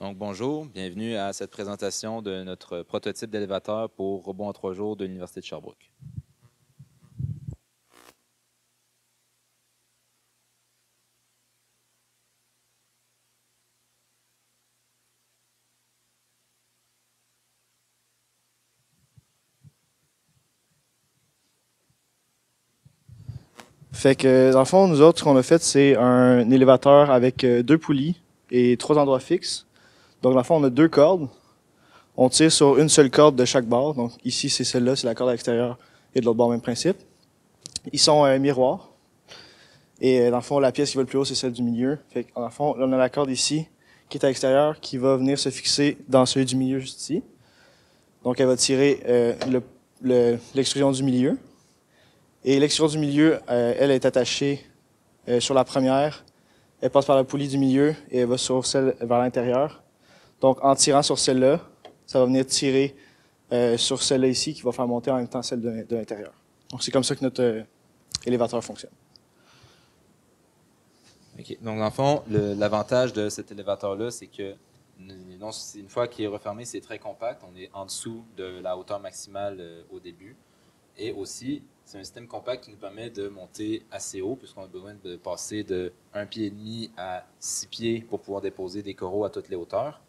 Donc, bonjour, bienvenue à cette présentation de notre prototype d'élévateur pour robot en 3 jours de l'Université de Sherbrooke. Fait que, dans le fond, nous autres, ce qu'on a fait, c'est un élévateur avec deux poulies et trois endroits fixes. Donc, dans le fond, on a deux cordes. On tire sur une seule corde de chaque bord. Donc, ici, c'est celle-là, c'est la corde à l'extérieur. Et de l'autre bord, même principe. Ils sont miroirs. Et dans le fond, la pièce qui va le plus haut, c'est celle du milieu. Fait que, dans le fond, là, on a la corde ici, qui est à l'extérieur, qui va venir se fixer dans celui du milieu, juste ici. Donc, elle va tirer l'extrusion du milieu. Et l'extrusion du milieu, elle est attachée sur la première. Elle passe par la poulie du milieu et elle va sur celle vers l'intérieur. Donc, en tirant sur celle-là, ça va venir tirer sur celle-là ici qui va faire monter en même temps celle de l'intérieur. Donc, c'est comme ça que notre élévateur fonctionne. OK. Donc, dans le fond, l'avantage de cet élévateur-là, c'est que une fois qu'il est refermé, c'est très compact. On est en dessous de la hauteur maximale au début. Et aussi, c'est un système compact qui nous permet de monter assez haut, puisqu'on a besoin de passer de 1,5 pied à 6 pieds pour pouvoir déposer des coraux à toutes les hauteurs.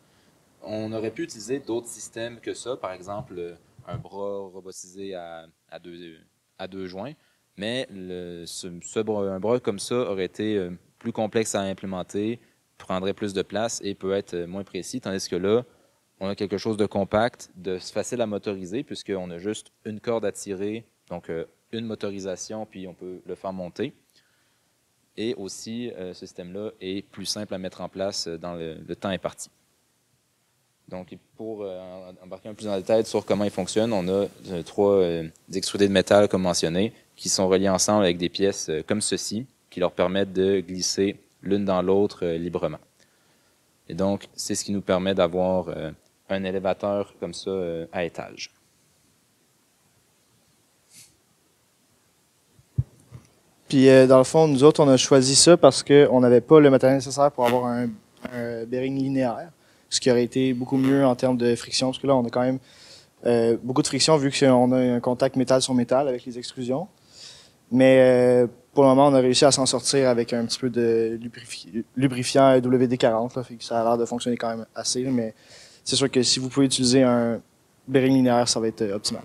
On aurait pu utiliser d'autres systèmes que ça, par exemple un bras robotisé à deux joints, mais un bras comme ça aurait été plus complexe à implémenter, prendrait plus de place et peut être moins précis, tandis que là, on a quelque chose de compact, de facile à motoriser, puisqu'on a juste une corde à tirer, donc une motorisation, puis on peut le faire monter. Et aussi, ce système-là est plus simple à mettre en place dans le temps imparti. Donc, pour embarquer un peu plus en détail sur comment il fonctionne, on a trois extrudés de métal, comme mentionné, qui sont reliés ensemble avec des pièces comme ceci, qui leur permettent de glisser l'une dans l'autre librement. Et donc, c'est ce qui nous permet d'avoir un élévateur comme ça à étage. Puis, dans le fond, nous autres, on a choisi ça parce qu'on n'avait pas le matériel nécessaire pour avoir un bearing linéaire, ce qui aurait été beaucoup mieux en termes de friction, parce que là, on a quand même beaucoup de friction vu qu'on a un contact métal sur métal avec les extrusions. Mais pour le moment, on a réussi à s'en sortir avec un petit peu de lubrifiant WD-40, là, fait que ça a l'air de fonctionner quand même assez, mais c'est sûr que si vous pouvez utiliser un bearing linéaire, ça va être optimal.